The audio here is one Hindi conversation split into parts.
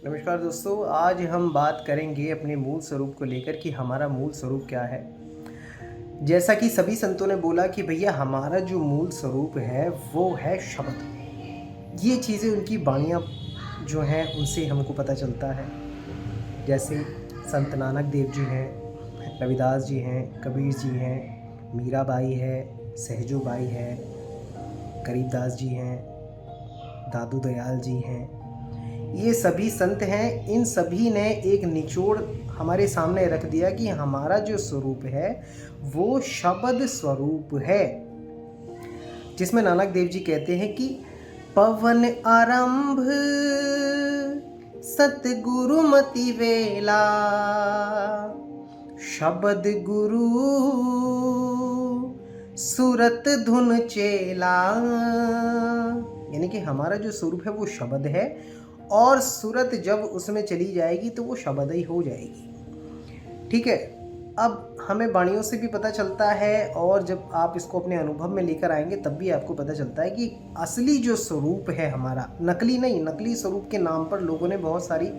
नमस्कार दोस्तों, आज हम बात करेंगे अपने मूल स्वरूप को लेकर कि हमारा मूल स्वरूप क्या है। जैसा कि सभी संतों ने बोला कि भैया हमारा जो मूल स्वरूप है वो है शब्द। ये चीज़ें उनकी वाणियाँ जो हैं उनसे हमको पता चलता है। जैसे संत नानक देव जी हैं, रविदास जी हैं, कबीर जी हैं, मीराबाई है, सहजो बाई है, गरीबदास जी हैं, दादू दयाल जी हैं। ये सभी संत हैं। इन सभी ने एक निचोड़ हमारे सामने रख दिया कि हमारा जो स्वरूप है वो शब्द स्वरूप है, जिसमें नानक देव जी कहते हैं कि पवन आरंभ सतगुरु मति वेला, शब्द गुरु सूरत धुन चेला। यानी कि हमारा जो स्वरूप है वो शब्द है और सूरत जब उसमें चली जाएगी तो वो शब्द ही हो जाएगी। ठीक है। अब हमें वाणियों से भी पता चलता है और जब आप इसको अपने अनुभव में लेकर आएंगे तब भी आपको पता चलता है कि असली जो स्वरूप है हमारा, नकली नहीं, नकली स्वरूप के नाम पर लोगों ने बहुत सारी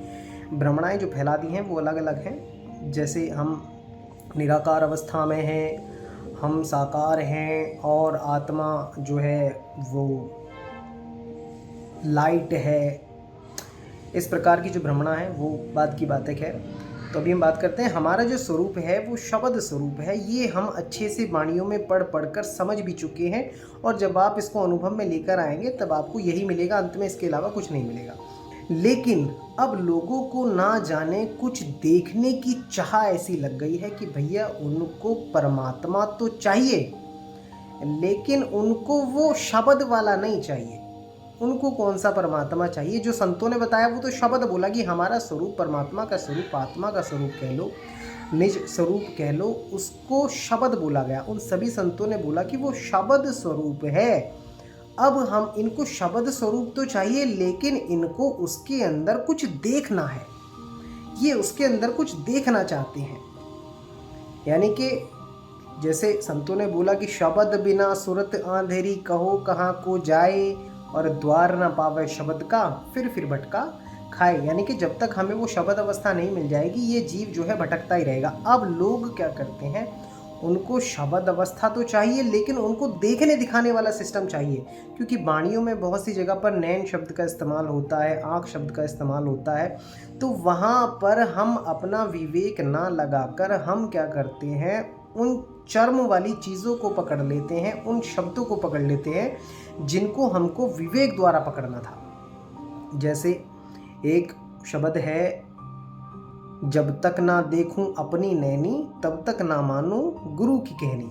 भ्रमणाएं जो फैला दी हैं वो अलग अलग हैं। जैसे हम निराकार अवस्था में हैं, हम साकार हैं और आत्मा जो है वो लाइट है। इस प्रकार की जो भ्रमणा है वो बात की बात है। खैर, तो अभी हम बात करते हैं हमारा जो स्वरूप है वो शब्द स्वरूप है। ये हम अच्छे से वाणियों में पढ़ कर समझ भी चुके हैं और जब आप इसको अनुभव में लेकर आएंगे तब आपको यही मिलेगा, अंत में इसके अलावा कुछ नहीं मिलेगा। लेकिन अब लोगों को ना जाने कुछ देखने की चाह ऐसी लग गई है कि भैया उनको परमात्मा तो चाहिए लेकिन उनको वो शब्द वाला नहीं चाहिए। उनको कौन सा परमात्मा चाहिए? जो संतों ने बताया वो तो शब्द बोला कि हमारा स्वरूप परमात्मा का स्वरूप, आत्मा का स्वरूप कह लो, निज स्वरूप कह लो, उसको शब्द बोला गया। उन सभी संतों ने बोला कि वो शब्द स्वरूप है। अब हम इनको शब्द स्वरूप तो चाहिए लेकिन इनको उसके अंदर कुछ देखना है। ये उसके अंदर कुछ देखना चाहते हैं। यानी कि जैसे संतों ने बोला कि शब्द बिना सुरत आंधेरी, कहो कहाँ को जाए और द्वार ना पावे शब्द का, फिर भटका खाए। यानी कि जब तक हमें वो शब्द अवस्था नहीं मिल जाएगी ये जीव जो है भटकता ही रहेगा। अब लोग क्या करते हैं, उनको शब्द अवस्था तो चाहिए लेकिन उनको देखने दिखाने वाला सिस्टम चाहिए, क्योंकि वाणियों में बहुत सी जगह पर नैन शब्द का इस्तेमाल होता है, आँख शब्द का इस्तेमाल होता है। तो वहाँ पर हम अपना विवेक ना लगाकर हम क्या करते हैं, उन चर्म वाली चीज़ों को पकड़ लेते हैं, उन शब्दों को पकड़ लेते हैं जिनको हमको विवेक द्वारा पकड़ना था। जैसे एक शब्द है, जब तक ना देखूं अपनी नैनी तब तक ना मानूं गुरु की कहनी।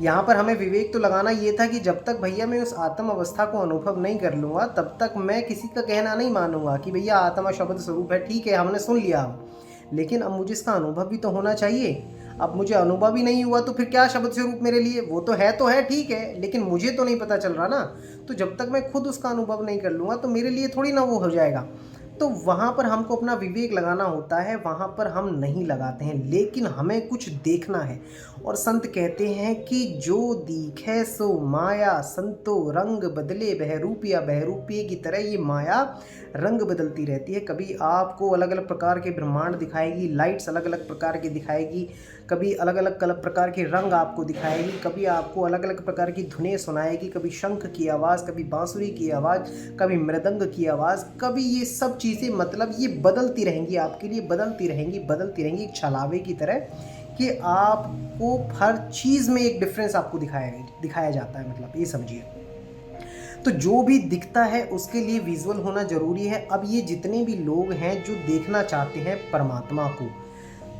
यहाँ पर हमें विवेक तो लगाना ये था कि जब तक भैया मैं उस आत्म अवस्था को अनुभव नहीं कर लूँगा तब तक मैं किसी का कहना नहीं मानूंगा कि भैया आत्मा शब्द स्वरूप है। ठीक है, हमने सुन लिया, लेकिन अब मुझे इसका अनुभव भी तो होना चाहिए। अब मुझे अनुभव ही नहीं हुआ तो फिर क्या शब्द स्वरूप मेरे लिए? वो तो है ठीक है, लेकिन मुझे तो नहीं पता चल रहा ना। तो जब तक मैं खुद उसका अनुभव नहीं कर लूँगा तो मेरे लिए थोड़ी ना वो हो जाएगा। तो वहाँ पर हमको अपना विवेक लगाना होता है, वहाँ पर हम नहीं लगाते हैं, लेकिन हमें कुछ देखना है। और संत कहते हैं कि जो दीखे सो माया, संतो रंग बदले बहरूपिया, बहरूपिये की तरह ये माया रंग बदलती रहती है। कभी आपको अलग अलग प्रकार के ब्रह्मांड दिखाएगी, लाइट्स अलग अलग प्रकार की दिखाएगी, कभी अलग अलग प्रकार के रंग आपको दिखाएगी, कभी आपको अलग अलग प्रकार की धुनें सुनाएगी, कभी शंख की आवाज़, कभी बांसुरी की आवाज़, कभी मृदंग की आवाज़, कभी ये सब चीज़ें, मतलब ये बदलती रहेंगी आपके लिए, बदलती रहेंगी एक छलावे की तरह, कि आपको हर चीज़ में एक डिफरेंस आपको दिखाया जाता है। मतलब ये समझिए। तो जो भी दिखता है उसके लिए विजुअल होना जरूरी है। अब ये जितने भी लोग हैं जो देखना चाहते हैं परमात्मा को,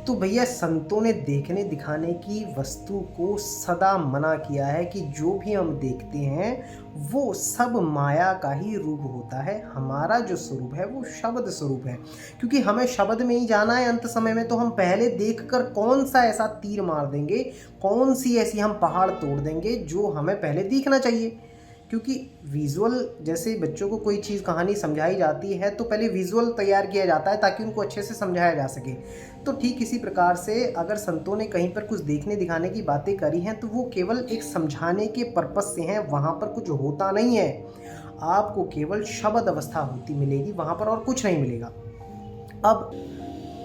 तो भैया संतों ने देखने दिखाने की वस्तु को सदा मना किया है कि जो भी हम देखते हैं वो सब माया का ही रूप होता है। हमारा जो स्वरूप है वो शब्द स्वरूप है, क्योंकि हमें शब्द में ही जाना है अंत समय में। तो हम पहले देखकर कौन सा ऐसा तीर मार देंगे, कौन सी ऐसी हम पहाड़ तोड़ देंगे जो हमें पहले दिखना चाहिए। क्योंकि विजुअल, जैसे बच्चों को कोई चीज़ कहानी समझाई जाती है तो पहले विजुअल तैयार किया जाता है ताकि उनको अच्छे से समझाया जा सके। तो ठीक इसी प्रकार से अगर संतों ने कहीं पर कुछ देखने दिखाने की बातें करी हैं तो वो केवल एक समझाने के पर्पस से हैं, वहाँ पर कुछ होता नहीं है। आपको केवल शब्द अवस्था होती मिलेगी, वहाँ पर और कुछ नहीं मिलेगा।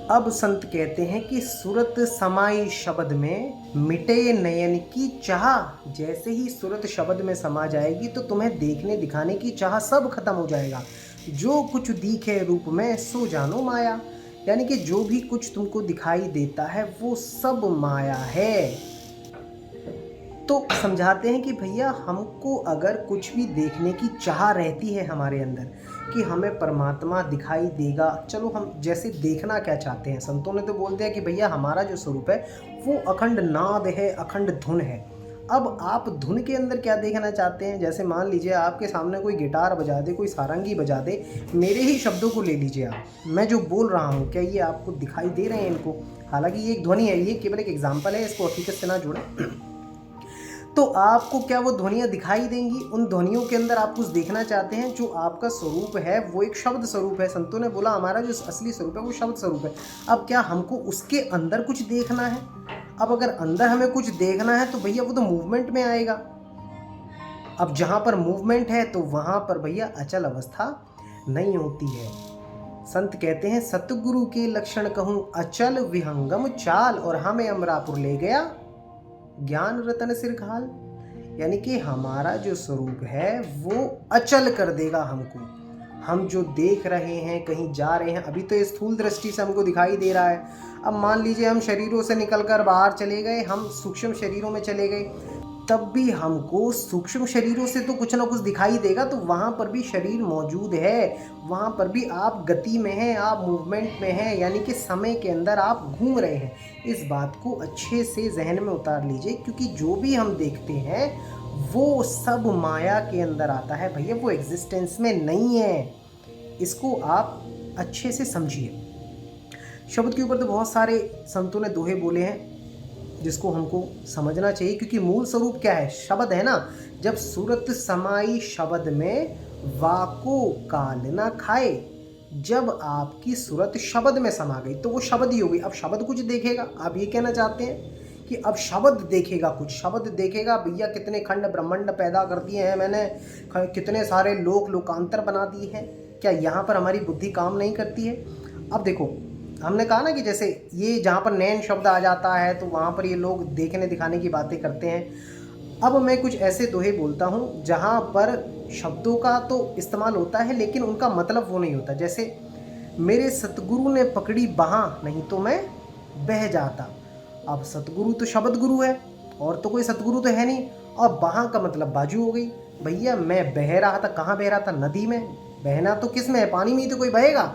अब संत कहते हैं कि सूरत समाई शब्द में मिटे नयन की चाह। जैसे ही सूरत शब्द में समा जाएगी तो तुम्हें देखने दिखाने की चाह सब खत्म हो जाएगा। जो कुछ दिखे रूप में सो जानो माया, यानी कि जो भी कुछ तुमको दिखाई देता है वो सब माया है। तो समझाते हैं कि भैया हमको अगर कुछ भी देखने की चाह रहती है हमारे अंदर कि हमें परमात्मा दिखाई देगा, चलो हम जैसे देखना क्या चाहते हैं, संतों ने तो बोल दिया कि भैया हमारा जो स्वरूप है वो अखंड नाद है, अखंड धुन है। अब आप धुन के अंदर क्या देखना चाहते हैं? जैसे मान लीजिए आपके सामने कोई गिटार बजा दे, कोई सारंगी बजा दे, मेरे ही शब्दों को ले लीजिए आप, मैं जो बोल रहा हूँ क्या ये आपको दिखाई दे रहे हैं इनको? हालांकि ये एक ध्वनि है, ये केवल एक एग्जाम्पल है, इसको हकीकत से ना जोड़ें। तो आपको क्या वो ध्वनियाँ दिखाई देंगी? उन ध्वनियों के अंदर आप कुछ देखना चाहते हैं। जो आपका स्वरूप है वो एक शब्द स्वरूप है। संतों ने बोला हमारा जो असली स्वरूप है वो शब्द स्वरूप है। अब क्या हमको उसके अंदर कुछ देखना है? अब अगर अंदर हमें कुछ देखना है तो भैया वो तो मूवमेंट में आएगा। अब जहाँ पर मूवमेंट है तो वहाँ पर भैया अचल अवस्था नहीं होती है। संत कहते हैं सतगुरु के लक्षण कहूँ अचल विहंगम चाल, और हमें अमरापुर ले गया ज्ञान रतन सिर खाल। यानी कि हमारा जो स्वरूप है वो अचल कर देगा हमको। हम जो देख रहे हैं, कहीं जा रहे हैं, अभी तो ये स्थूल दृष्टि से हमको दिखाई दे रहा है। अब मान लीजिए हम शरीरों से निकलकर बाहर चले गए, हम सूक्ष्म शरीरों में चले गए, तब भी हमको सूक्ष्म शरीरों से तो कुछ ना कुछ दिखाई देगा। तो वहाँ पर भी शरीर मौजूद है, वहाँ पर भी आप गति में हैं, आप मूवमेंट में हैं, यानी कि समय के अंदर आप घूम रहे हैं। इस बात को अच्छे से जहन में उतार लीजिए, क्योंकि जो भी हम देखते हैं वो सब माया के अंदर आता है भैया, वो एग्जिस्टेंस में नहीं है। इसको आप अच्छे से समझिए। शब्द के ऊपर तो बहुत सारे संतों ने दोहे बोले हैं जिसको हमको समझना चाहिए, क्योंकि मूल स्वरूप क्या है? शब्द है ना। जब सूरत समाई शब्द में वाको काल ना खाए, जब आपकी सूरत शब्द में समा गई तो वो शब्द ही हो गई। अब शब्द कुछ देखेगा, आप ये कहना चाहते हैं कि अब शब्द देखेगा, कुछ शब्द देखेगा। भैया कितने खंड ब्रह्मांड पैदा कर दिए हैं मैंने, कितने सारे लोकांतर बना दिए हैं, क्या यहाँ पर हमारी बुद्धि काम नहीं करती है? अब देखो, हमने कहा ना कि जैसे ये जहाँ पर नैन शब्द आ जाता है तो वहाँ पर ये लोग देखने दिखाने की बातें करते हैं। अब मैं कुछ ऐसे दोहे बोलता हूँ जहाँ पर शब्दों का तो इस्तेमाल होता है लेकिन उनका मतलब वो नहीं होता। जैसे मेरे सतगुरु ने पकड़ी बाहाँ, नहीं तो मैं बह जाता। अब सतगुरु तो शब्द गुरु है और तो कोई सतगुरु तो है नहीं, और बाहाँ का मतलब बाजू हो गई। भैया मैं बह रहा था, कहाँ बह रहा था? नदी में। बहना तो किस में है? पानी में ही तो कोई बहेगा।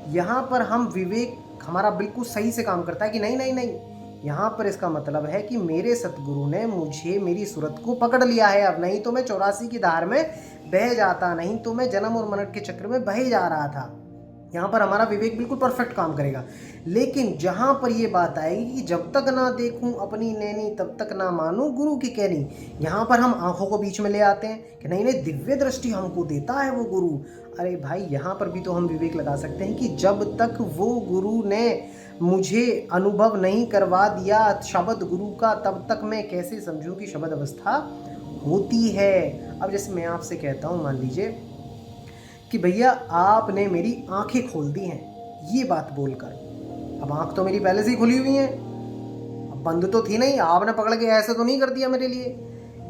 यहाँ पर हम विवेक हमारा बिल्कुल सही से काम करता है कि नहीं नहीं नहीं, यहाँ पर इसका मतलब है कि मेरे सतगुरु ने मुझे, मेरी सूरत को पकड़ लिया है। अब नहीं तो मैं 84 की धार में बह जाता, नहीं तो मैं जन्म और मरण के चक्र में बह जा रहा था। यहाँ पर हमारा विवेक बिल्कुल परफेक्ट काम करेगा। लेकिन जहाँ पर ये बात आएगी कि जब तक ना देखूं अपनी नैनी तब तक ना मानूं गुरु की कहनी, यहाँ पर हम आंखों को बीच में ले आते हैं कि नहीं नहीं दिव्य दृष्टि हमको देता है वो गुरु। अरे भाई, यहाँ पर भी तो हम विवेक लगा सकते हैं कि जब तक वो गुरु ने मुझे अनुभव नहीं करवा दिया शब्द गुरु का, तब तक मैं कैसे समझूं कि शब्द अवस्था होती है। अब जैसे मैं आपसे कहता हूँ, मान लीजिए कि भैया आपने मेरी आंखें खोल दी हैं, ये बात बोलकर। अब आंख तो मेरी पहले से ही खुली हुई है, अब बंद तो थी नहीं, आपने पकड़ के ऐसा तो नहीं कर दिया मेरे लिए।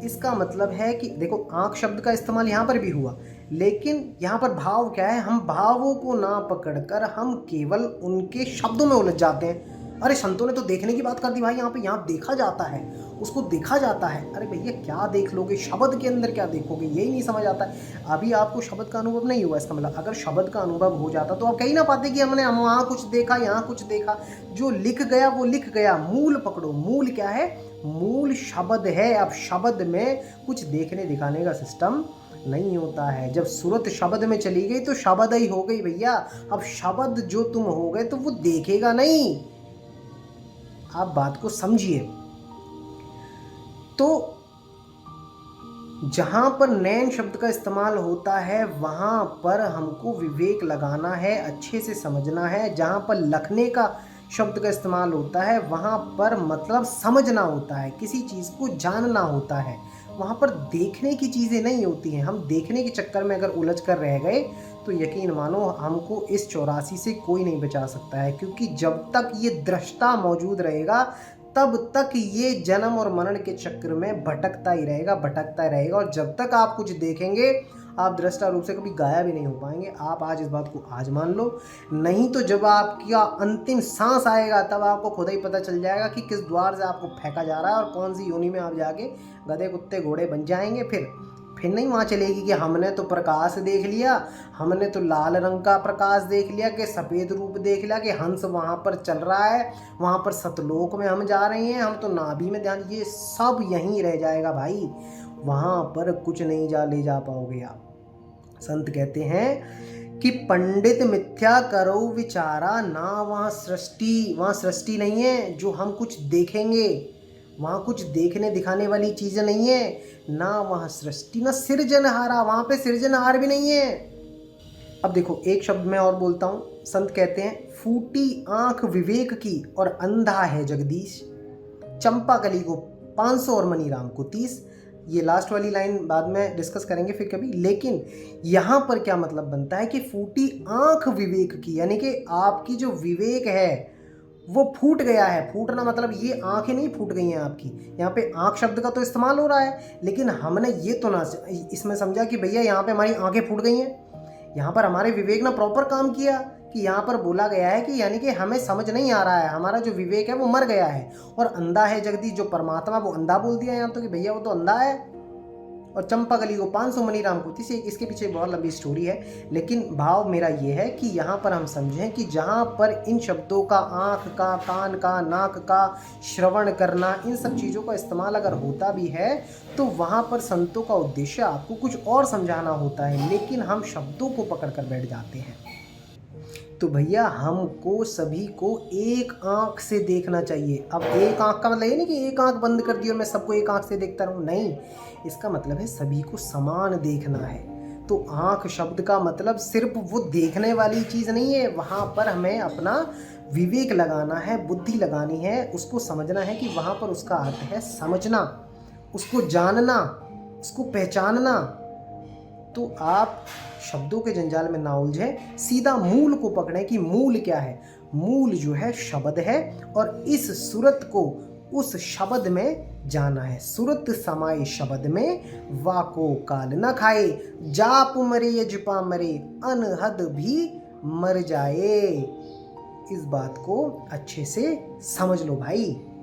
इसका मतलब है कि देखो, आंख शब्द का इस्तेमाल यहाँ पर भी हुआ, लेकिन यहाँ पर भाव क्या है? हम भावों को ना पकड़कर हम केवल उनके शब्दों में उलझ जाते हैं। अरे संतों ने तो देखने की बात कर दी भाई, यहाँ पे, यहाँ देखा जाता है, उसको देखा जाता है। अरे भैया क्या देख लोगे? शब्द के अंदर क्या देखोगे? यही नहीं समझ आता है। अभी आपको शब्द का अनुभव नहीं हुआ, इसका मतलब अगर शब्द का अनुभव हो जाता तो आप कह ही ना पाते कि हमने वहाँ कुछ देखा, यहाँ कुछ देखा। जो लिख गया वो लिख गया। मूल पकड़ो। मूल क्या है? मूल शब्द है। अब शब्द में कुछ देखने दिखाने का सिस्टम नहीं होता है। जब सूरत शब्द में चली गई तो शब्द ही हो गई भैया। अब शब्द जो तुम हो गए तो वो देखेगा नहीं। आप बात को समझिए। तो जहां पर नैन शब्द का इस्तेमाल होता है वहां पर हमको विवेक लगाना है, अच्छे से समझना है। जहां पर लखने का शब्द का इस्तेमाल होता है वहां पर मतलब समझना होता है, किसी चीज़ को जानना होता है। वहाँ पर देखने की चीज़ें नहीं होती हैं। हम देखने के चक्कर में अगर उलझ कर रह गए तो यकीन मानो हमको इस 84 से कोई नहीं बचा सकता है, क्योंकि जब तक ये दृष्टा मौजूद रहेगा तब तक ये जन्म और मरण के चक्र में भटकता ही रहेगा, भटकता ही रहेगा। और जब तक आप कुछ देखेंगे आप दृष्टा रूप से कभी गायब भी नहीं हो पाएंगे। आप आज इस बात को आज मान लो, नहीं तो जब आपका अंतिम सांस आएगा तब आपको खुद ही पता चल जाएगा कि किस द्वार से आपको फेंका जा रहा है और कौन सी योनि में आप जाके गधे कुत्ते घोड़े बन जाएंगे। फिर नहीं वहाँ चलेगी कि हमने तो प्रकाश देख लिया, हमने तो लाल रंग का प्रकाश देख लिया, कि सफ़ेद रूप देख लिया, कि हंस वहाँ पर चल रहा है, वहाँ पर सतलोक में हम जा रहे हैं, हम तो नाभि में ध्यान। ये सब यहीं रह जाएगा भाई, वहाँ पर कुछ नहीं ले जा पाओगे आप। संत कहते हैं कि पंडित मिथ्या करो विचारा, ना वहाँ सृष्टि नहीं है जो हम कुछ देखेंगे, वहाँ कुछ देखने दिखाने वाली चीज़ें नहीं है, ना वहाँ सृष्टि ना सृजनहारा, वहाँ पे सृजनहार भी नहीं है। अब देखो एक शब्द मैं और बोलता हूँ। संत कहते हैं फूटी आंख विवेक की और अंधा है जगदीश, चंपाकली को 500 और मनीराम को 30। ये लास्ट वाली लाइन बाद में डिस्कस करेंगे फिर कभी। लेकिन यहाँ पर क्या मतलब बनता है कि फूटी आंख विवेक की, यानी कि आपकी जो विवेक है वो फूट गया है। फूटना मतलब ये आंखें नहीं फूट गई हैं आपकी, यहाँ पे आंख शब्द का तो इस्तेमाल हो रहा है, लेकिन हमने ये तो ना इसमें समझा कि भैया यहाँ पे हमारी आंखें फूट गई हैं। यहाँ पर हमारे विवेक ने प्रॉपर काम किया कि यहाँ पर बोला गया है कि यानी कि हमें समझ नहीं आ रहा है, हमारा जो विवेक है वो मर गया है। और अंधा है जगदीश, जो परमात्मा वो अंधा बोल दिया यहाँ तो कि भैया वो तो अंधा है। और चंपाकली को 500 मनीराम को 30। इसके पीछे बहुत लंबी स्टोरी है, लेकिन भाव मेरा ये है कि यहाँ पर हम समझें कि जहाँ पर इन शब्दों का आँख का, कान का, नाक का श्रवण करना, इन सब चीज़ों का इस्तेमाल अगर होता भी है तो वहाँ पर संतों का उद्देश्य आपको कुछ और समझाना होता है, लेकिन हम शब्दों को पकड़ कर बैठ जाते हैं। तो भैया हमको सभी को एक आंख से देखना चाहिए। अब एक आंख का मतलब ये नहीं कि एक आंख बंद कर दी और मैं सबको एक आंख से देखता रहूं, नहीं, इसका मतलब है सभी को समान देखना है। तो आंख शब्द का मतलब सिर्फ वो देखने वाली चीज़ नहीं है, वहाँ पर हमें अपना विवेक लगाना है, बुद्धि लगानी है, उसको समझना है कि वहाँ पर उसका अर्थ है समझना, उसको जानना, उसको पहचानना। तो आप शब्दों के जंजाल में ना उलझें, सीधा मूल को पकड़ें कि मूल क्या है। मूल जो है शब्द है, और इस सूरत को उस शब्द में जाना है। सूरत समाए शब्द में, वाको काल न खाए, जाप मरे यजपा मरे, अनहद भी मर जाए। इस बात को अच्छे से समझ लो भाई।